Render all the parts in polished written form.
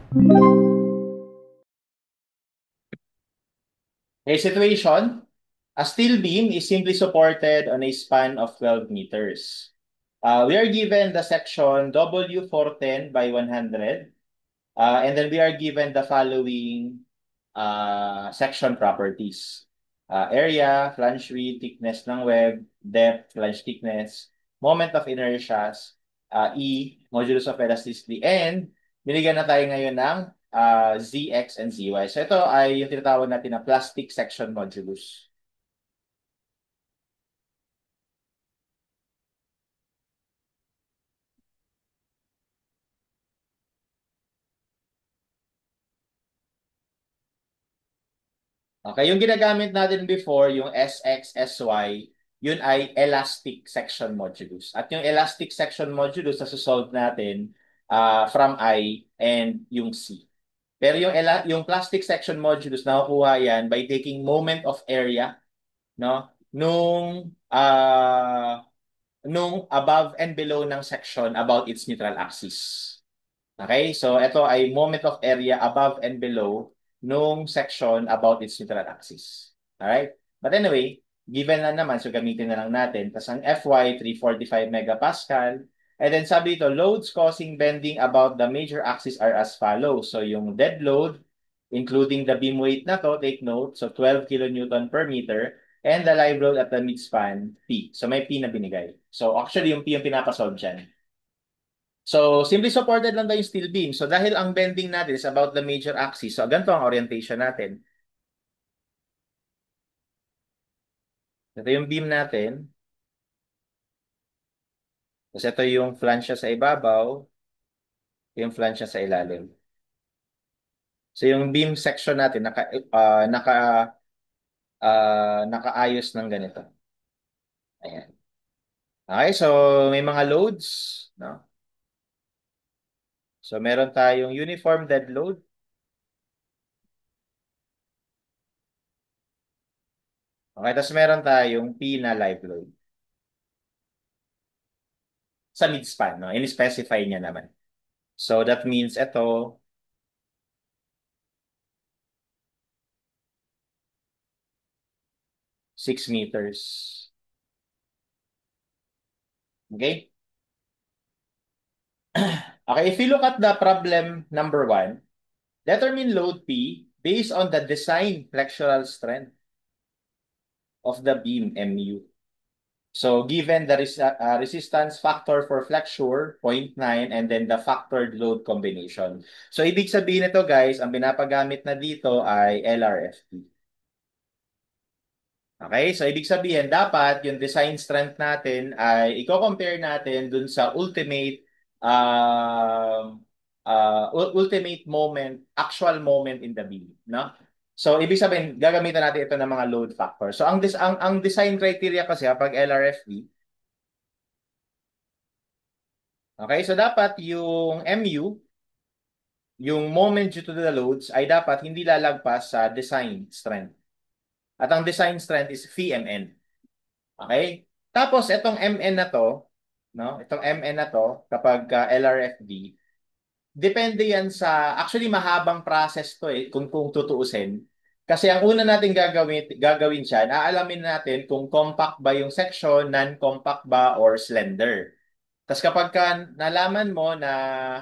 A situation, a steel beam is simply supported on a span of 12 meters. We are given the section W410 by 100, and then we are given the following section properties. Area, flange width, thickness ng web, depth, flange thickness, moment of inertia, E, modulus of elasticity, and binigyan na tayo ngayon ng Zx and Zy. So ito ay yung tinatawag natin na plastic section modulus. Okay, yung ginagamit natin before, yung Sx, Sy, yun ay elastic section modulus. At yung elastic section modulus na solve natin from I and yung C. Pero yung plastic section modulus, nakukuha yan by taking moment of area, no? Nung above and below ng section about its neutral axis. Okay? So, ito ay moment of area above and below nung section about its neutral axis. Alright? But anyway, given na naman, so gamitin na lang natin. Tapos ang Fy, 345 megapascal. And then sabi dito, loads causing bending about the major axis are as follows. So, yung dead load, including the beam weight na to, take note, so 12 kilonewton per meter, and the live load at the midspan, P. So, may P na binigay. So, actually, yung P yung pinapasolve dyan. So, simply supported lang daw yung steel beam. So, dahil ang bending natin is about the major axis, so ganito ang orientation natin. Ito yung beam natin. Tapos ito yung flange sa ibabaw. Yung flange sa ilalim. So, yung beam section natin, nakaayos ng ganito. Ayan. Okay, so may mga loads. No? So, meron tayong uniform dead load. Okay, tapos meron tayong P na live load. Sa midspan, no? In-specify niya naman. So, that means ito, 6 meters. Okay? Okay, if you look at the problem number 1, determine load P based on the design flexural strength of the beam MU. So, given the resistance factor for flexure, 0.9, and then the factored load combination. So, ibig sabihin nito guys, ang pinapagamit na dito ay LRFP. Okay? So, ibig sabihin, dapat yung design strength natin ay i-compare natin dun sa ultimate moment, actual moment in the beam, no? So, ibig sabihin, gagamitan natin ito ng mga load factor. So, ang design criteria kasi kapag LRFP, okay? So, dapat yung MU, yung moment due to the loads, ay dapat hindi lalagpas sa design strength. At ang design strength is VMN. Okay? Tapos, itong MN na to, no? Itong MN na to, kapag LRFD, depende yan sa, actually mahabang process to kung tutuusin. Kasi ang una natin gagawin siya, aalamin natin kung compact ba yung section, non-compact ba, or slender. Tapos kapag nalaman mo na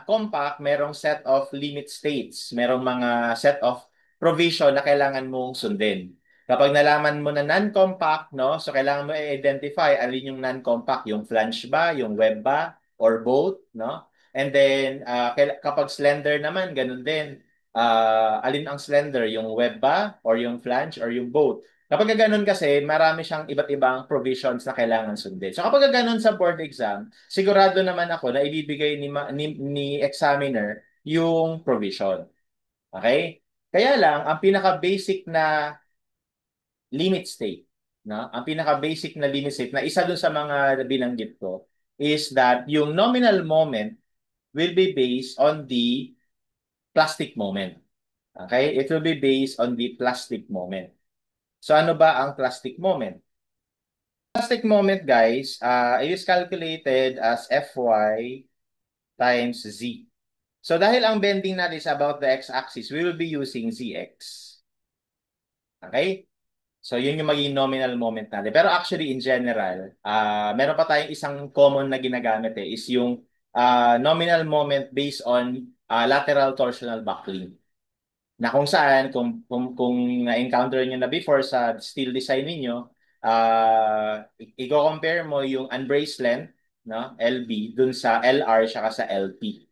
compact, merong set of limit states, merong mga set of provision na kailangan mong sundin. Kapag nalaman mo na non-compact, no, so kailangan mo i-identify alin yung non-compact, yung flange ba, yung web ba, or both, no? And then, kapag slender naman, ganun din. Alin ang slender, yung web ba, or yung flange, or yung both? Kapag ganun kasi, marami siyang iba't ibang provisions na kailangan sundin. So kapag ganun sa board exam, sigurado naman ako na ibibigay ni examiner yung provision. Okay? Kaya lang, ang pinaka-basic na limit state, no? Ang pinaka-basic na limit state na isa dun sa mga binanggit ko is that yung nominal moment will be based on the plastic moment. Okay? It will be based on the plastic moment. So ano ba ang plastic moment? Plastic moment, guys, it is calculated as Fy times Z. So dahil ang bending natin is about the x-axis, we will be using Zx. Okay? So yun yung magiging nominal moment natin. Pero actually in general, meron pa tayong isang common na ginagamit is yung nominal moment based on lateral torsional buckling. Na kung saan, kung na-encounter nyo na before sa steel design ninyo, i-compare mo yung unbraced length, no, LB, dun sa LR saka sa LP.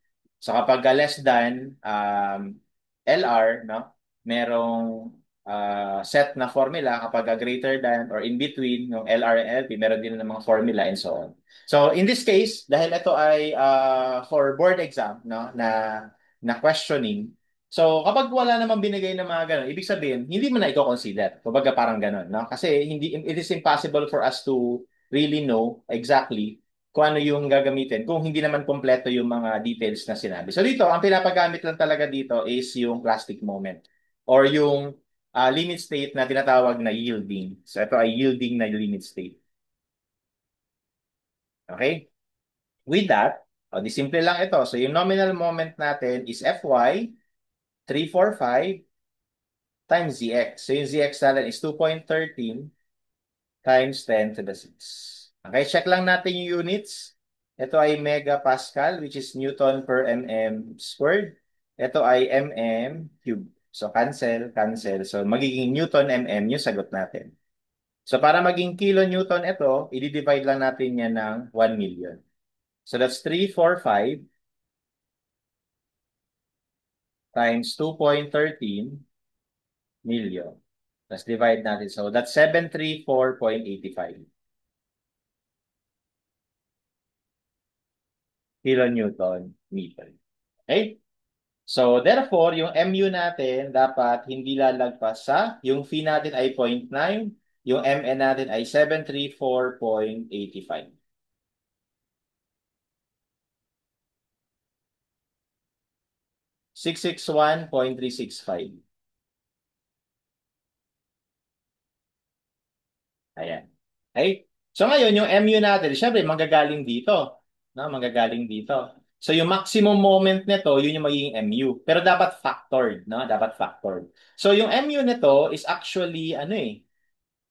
So kapag less than LR, no, merong set na formula. Kapag greater than or in between yung LR and LP, meron din ng mga formula and so on. So in this case, dahil ito ay for board exam, no, na questioning. So, kapag wala namang binigay na mga ganun, ibig sabihin, hindi mo na i-consider. Kumbaga parang ganun, no? Kasi it is impossible for us to really know exactly kung ano yung gagamitin kung hindi naman kompleto yung mga details na sinabi. So dito, ang pinapagamit lang talaga dito is yung plastic moment or yung limit state na tinatawag na yielding. So ito ay yielding na limit state. Okay? With that, di simple lang ito. So yung nominal moment natin is Fy 345 times Zx. So yung Zx natin is 2.13 times 10 to the 6. Okay, check lang natin yung units. Ito ay megapascal, which is Newton per mm squared. Ito ay mm cube. So cancel, cancel. So magiging Newton mm yung sagot natin. So para maging kilonewton ito, i-divide lang natin yan ng 1 million. So that's 345 times 2.13 million. Let's divide natin. So that's 734.85 kilonewton meter. Okay? So therefore, yung MU natin dapat hindi lalagpas sa, yung phi natin ay 0.9, yung MN natin ay 734.85. 661.365. Ayan. Okay? So ngayon, yung MU natin, syempre, manggagaling dito. No? Manggagaling dito. So yung maximum moment nito, yun yung magiging MU. Pero dapat factored. No? Dapat factored. So yung MU nito is actually,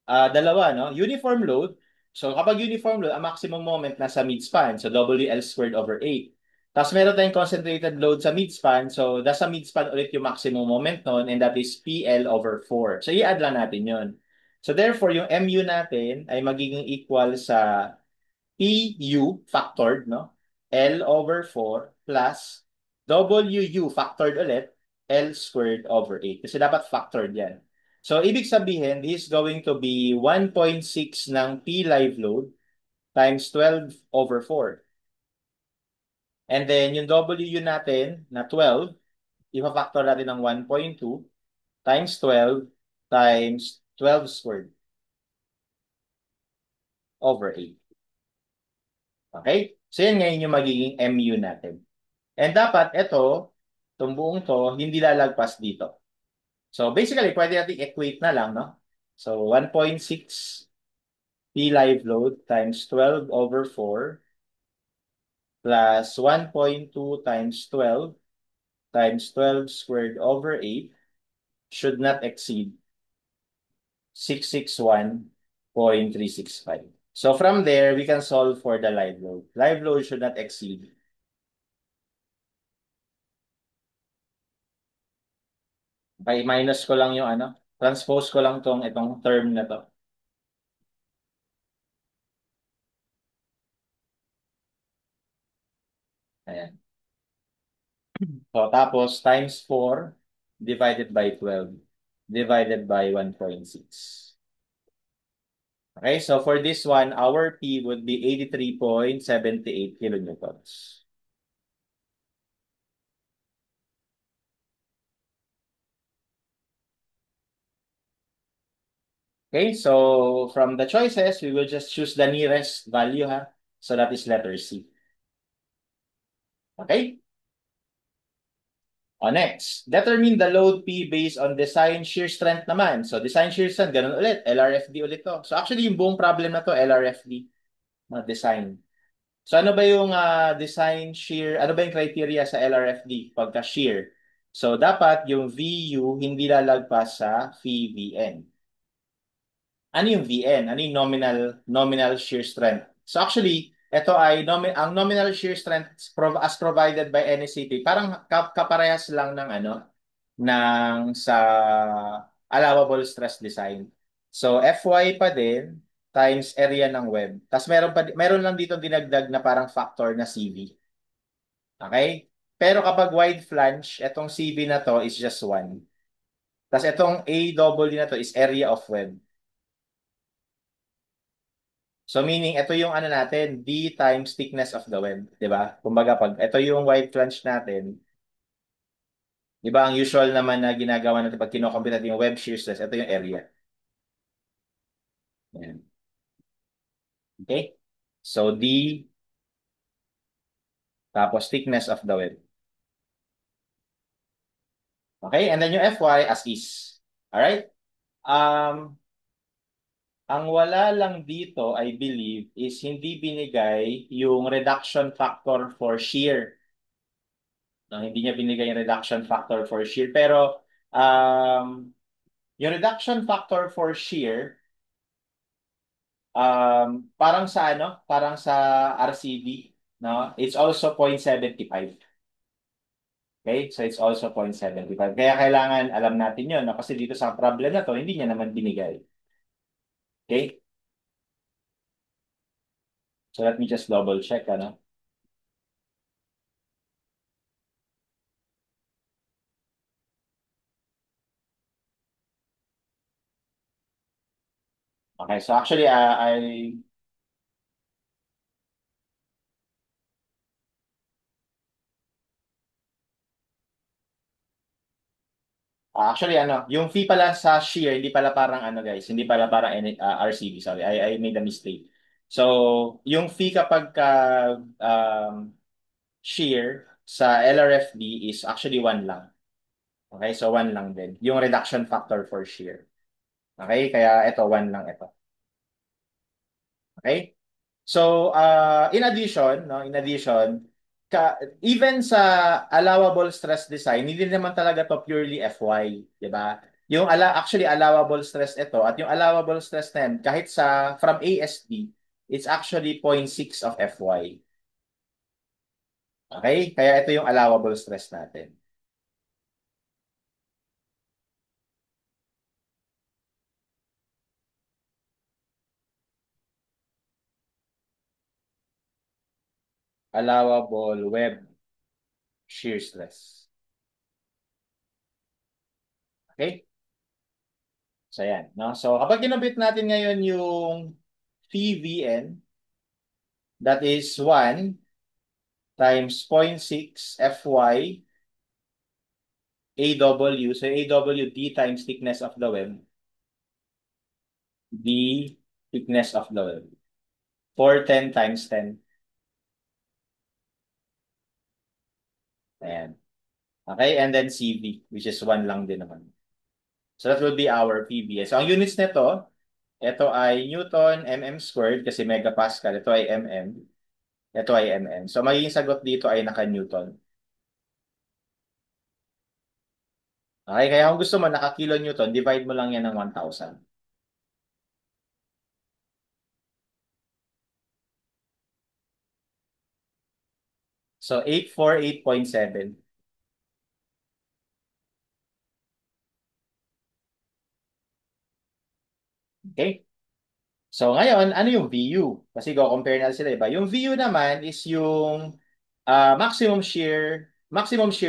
dalawa, no? Uniform load. So kapag uniform load, ang maximum moment nasa midspan. So WL squared over 8. Tapos meron tayong concentrated load sa midspan. So nasa midspan ulit yung maximum moment nun and that is PL over 4. So i-add lang natin yun. So therefore, yung MU natin ay magiging equal sa PU factored, no? L over 4 plus WU factored ulit, L squared over 8. Kasi dapat factored yan. So, ibig sabihin, this is going to be 1.6 ng P live load times 12 over 4. And then, yung WU natin na 12, ipa-factor natin ng 1.2 times 12 times 12 squared over 8. Okay? So, yan ngayon yung magiging MU natin. And dapat ito, itong buong to, hindi lalagpas dito. So basically, pwede natin equate na lang, no? So 1.6 P live load times 12 over 4 plus 1.2 times 12 times 12 squared over 8 should not exceed 661.365. So from there, we can solve for the live load. Live load should not exceed. Okay, minus ko lang yung transpose ko lang itong term na to. Ayan. So, tapos times 4 divided by 12 divided by 1.6. Okay, so for this one, our P would be 83.78 kilonewtons. Okay, so from the choices, we will just choose the nearest value, ha? So that is letter C. Okay? Next, determine the load P based on design shear strength naman. So design shear strength, ganun ulit. LRFD ulit to. So actually, yung buong problem na to, LRFD. Design. So ano ba yung design shear, ano ba yung criteria sa LRFD pagka shear? So dapat yung VU hindi lalagpas sa VVN. Ano yung VN? Ano yung nominal shear strength? So actually, ito ay ang nominal shear strength as provided by NSCP, parang kaparehas lang ng ng sa allowable stress design. So FY pa din times area ng web. Tapos meron lang dito dinagdag na parang factor na CV. Okay? Pero kapag wide flange, etong CV na to is just 1. Tapos etong AW na to is area of web. So meaning, ito yung ano natin, D times thickness of the web. Di ba? Kumbaga, pag ito yung wide flange natin, di ba, ang usual naman na ginagawa natin pag kinocompute natin yung web shear stress, ito yung area. Yan. Okay? So D, tapos thickness of the web. Okay? And then yung Fy as is. Alright? Um, ang wala lang dito, I believe, is hindi binigay yung reduction factor for shear. No, hindi niya binigay yung reduction factor for shear. Pero, yung reduction factor for shear, parang sa parang sa RCD, no? It's also 0.75. Okay? So it's also 0.75. Kaya kailangan alam natin 'yon, no? Kasi dito sa problem na to, hindi niya naman binigay. Okay? So let me just double check, ano? Okay, so actually, actually, yung fee pala sa shear, hindi pala parang guys, hindi pala parang RCB, sorry. I made a mistake. So, yung fee kapag um, shear sa LRFD is actually 1 lang. Okay, so 1 lang din. Yung reduction factor for shear. Okay, kaya ito 1 lang ito. Okay? So, in addition, no, in addition, even sa allowable stress design, hindi naman talaga to purely FY, 'di ba? Yung actually allowable stress ito at yung allowable stress na yan, kahit sa from ASD, it's actually 0.6 of FY. Okay? Kaya ito yung allowable stress natin. Allowable web shear stress. Okay? So, yan. No? So, kapag kinubit natin ngayon yung PVN, that is 1 times 0.6 FY AW. So, AWD times thickness of the web. D thickness of the web. 410 times 10. Ayan. Okay? And then CV, which is 1 lang din naman. So, that will be our PVS. So, ang units nito, ito ay Newton, mm squared, kasi megapascal. Ito ay mm. Ito ay mm. So, magiging sagot dito ay naka-Newton. Okay, kaya kung gusto mo, naka-kilonewton, divide mo lang yan ng 1,000. So, 848.7. Okay? So, ngayon, ano yung VU? Kasi go-compare na sila, iba. Yung VU naman is yung maximum shear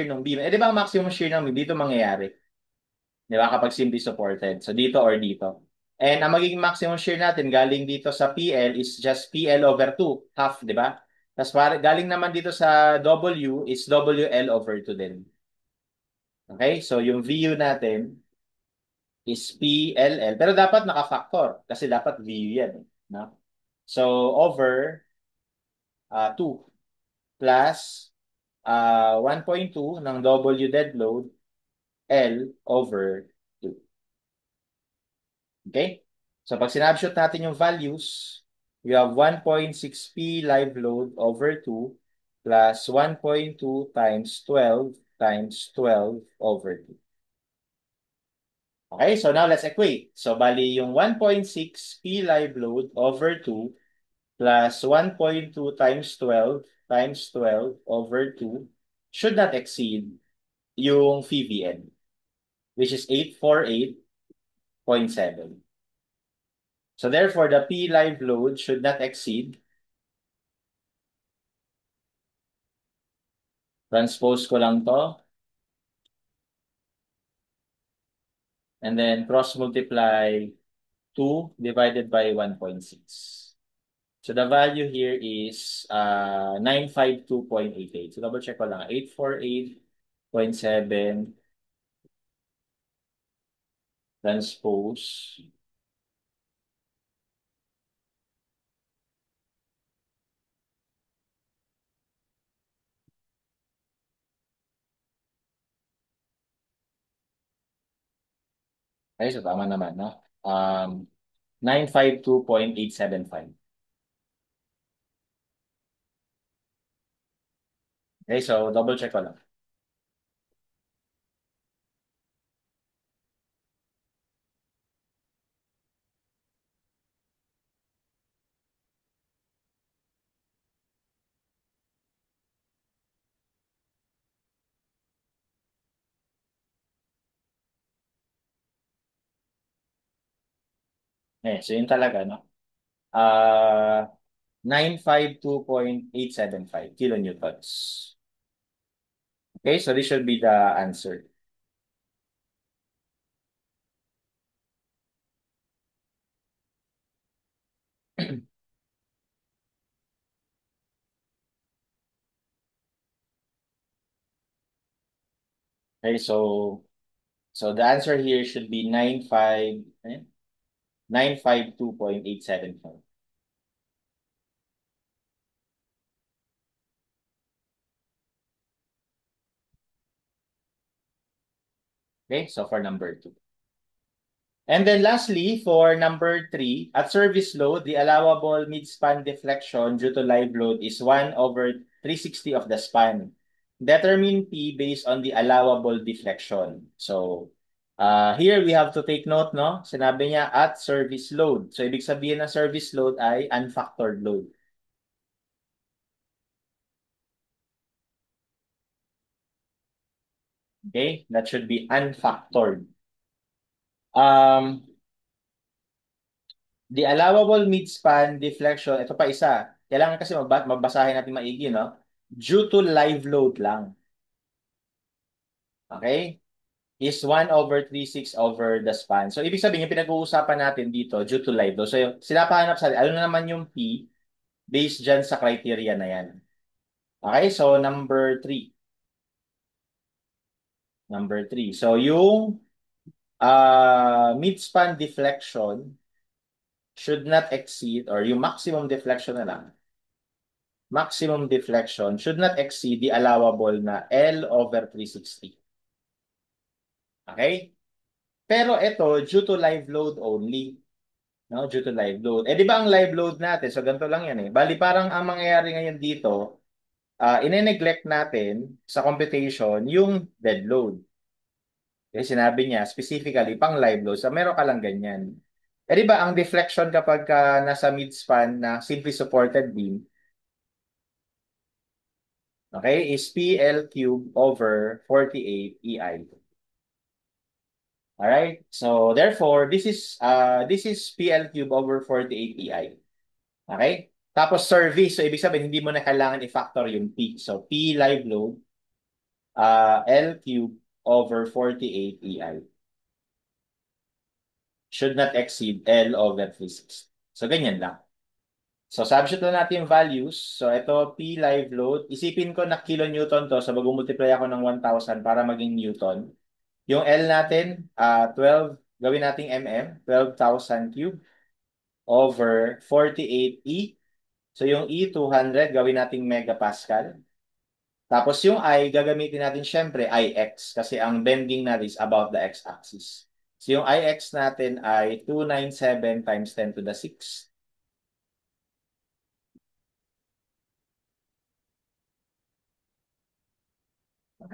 ng beam. Eh, di ba ang maximum shear ng beam dito mangyayari? Di ba? Kapag simply supported. So, dito or dito. And ang magiging maximum shear natin galing dito sa PL is just PL over 2, half, di ba? Tapos galing naman dito sa W is WL over 2 din. Okay? So, yung VU natin is PLL. Pero dapat naka-factor kasi dapat VU yan. No? So, over 2 plus 1.2 ng W dead load L over 2. Okay? So, pag sinabshoot natin yung values, you have 1.6 P live load over 2 plus 1.2 times 12 times 12 over 2. Okay, so now let's equate. So bali yung 1.6 P live load over 2 plus 1.2 times 12 over 2 should not exceed yung VVN, which is 848.7. So therefore, the P live load should not exceed, transpose ko lang to, and then cross multiply 2 divided by 1.6. So the value here is 952.88. So double check ko lang. 848.7 transpose. Ay, so tama naman, no? 952.875. Okay, so double check ko lang. Okay, so yun talaga, no? 952.875 kilonewtons. Okay, so this should be the answer. Okay, so the answer here should be 952.875. Okay, so for number 2. And then lastly, for number 3, at service load, the allowable mid-span deflection due to live load is 1 over 360 of the span. Determine P based on the allowable deflection. So, here we have to take note, no? Sinabi niya at service load. So, ibig sabihin ng service load ay unfactored load. Okay? That should be unfactored. Um, The allowable mid-span deflection, ito pa isa. Kailangan kasi mabasahin natin maigi, no? Due to live load lang. Okay? Is 1 over 3/6 over the span. So, ibig sabihin, yung pinag-uusapan natin dito, due to live load. So, sinapahanap sa ano na naman yung P based dyan sa criteria na yan. Okay? So, number 3. Number 3. So, yung mid-span deflection should not exceed, or yung maximum deflection na lang, maximum deflection should not exceed the allowable na L over 360. Okay? Pero ito, due to live load only. No? Due to live load. Eh, di ba ang live load natin? So, ganito lang yan eh. Bali, parang ang mangyayari ngayon dito, ine-neglect natin sa computation yung dead load. Kasi sinabi niya, specifically, pang live load. So, meron ka lang ganyan. Eh, di ba ang deflection kapag nasa mid-span na simply supported beam, okay, is PL cube over 48 EI. Alright? So, therefore, this is PL cube over 48 EI. Okay? Tapos service, so ibig sabihin, hindi mo na kailangan i-factor yung P. So, P live load, L cube over 48 EI. Should not exceed L over 360. So, ganyan lang. So, substitute lang natin yung values. So, ito, P live load. Isipin ko na kilonewton to. So, mag-multiply ako ng 1,000 para maging newton. Yung L natin, 12, gawin nating mm, 12,000 cube over 48 E. So yung E, 200, gawin nating megapascal. Tapos yung I, gagamitin natin syempre IX kasi ang bending natin is about the x-axis. So yung IX natin ay 297 times 10 to the 6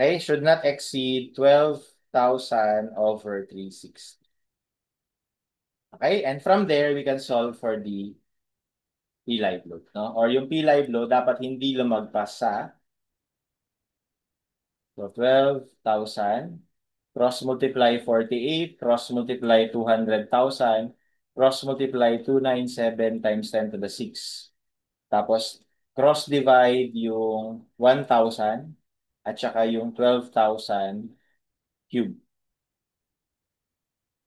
Okay, should not exceed 12,000 over 360. Okay, and from there, we can solve for the P-live load. No? Or yung P-live load, dapat hindi lumagpas sa so 12,000, cross multiply 48, cross multiply 200,000, cross multiply 297 times 10 to the 6. Tapos, cross divide yung 1,000 at saka yung 12,000 cube.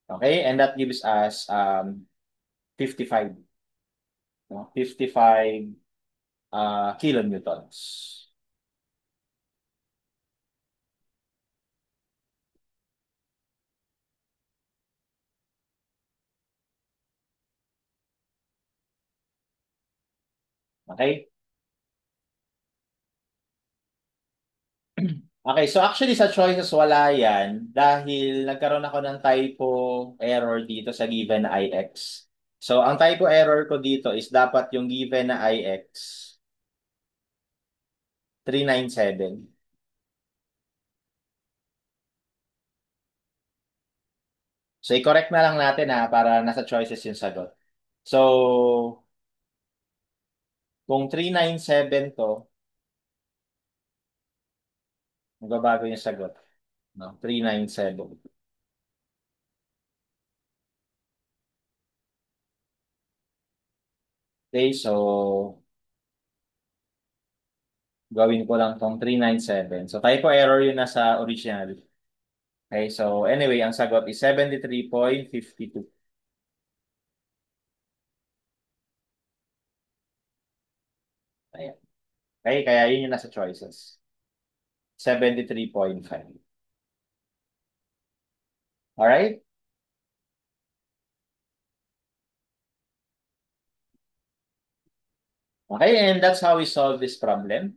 Okay? And that gives us 55. No? 55 kilonewtons. Okay? Okay, so actually sa choices wala yan dahil nagkaroon ako ng typo error dito sa given na ix. So ang typo error ko dito is dapat yung given na ix 397. So i-correct na lang natin ha para nasa choices yung sagot. So kung 397 to, magbabago yung sagot. No? 397. Okay, so gawin ko lang tong 397. So typo error yun nasa original. Okay, so anyway, ang sagot is 73.52. Ayan. Okay, kaya yun yung nasa choices. 73.5. Alright? Okay, and that's how we solve this problem.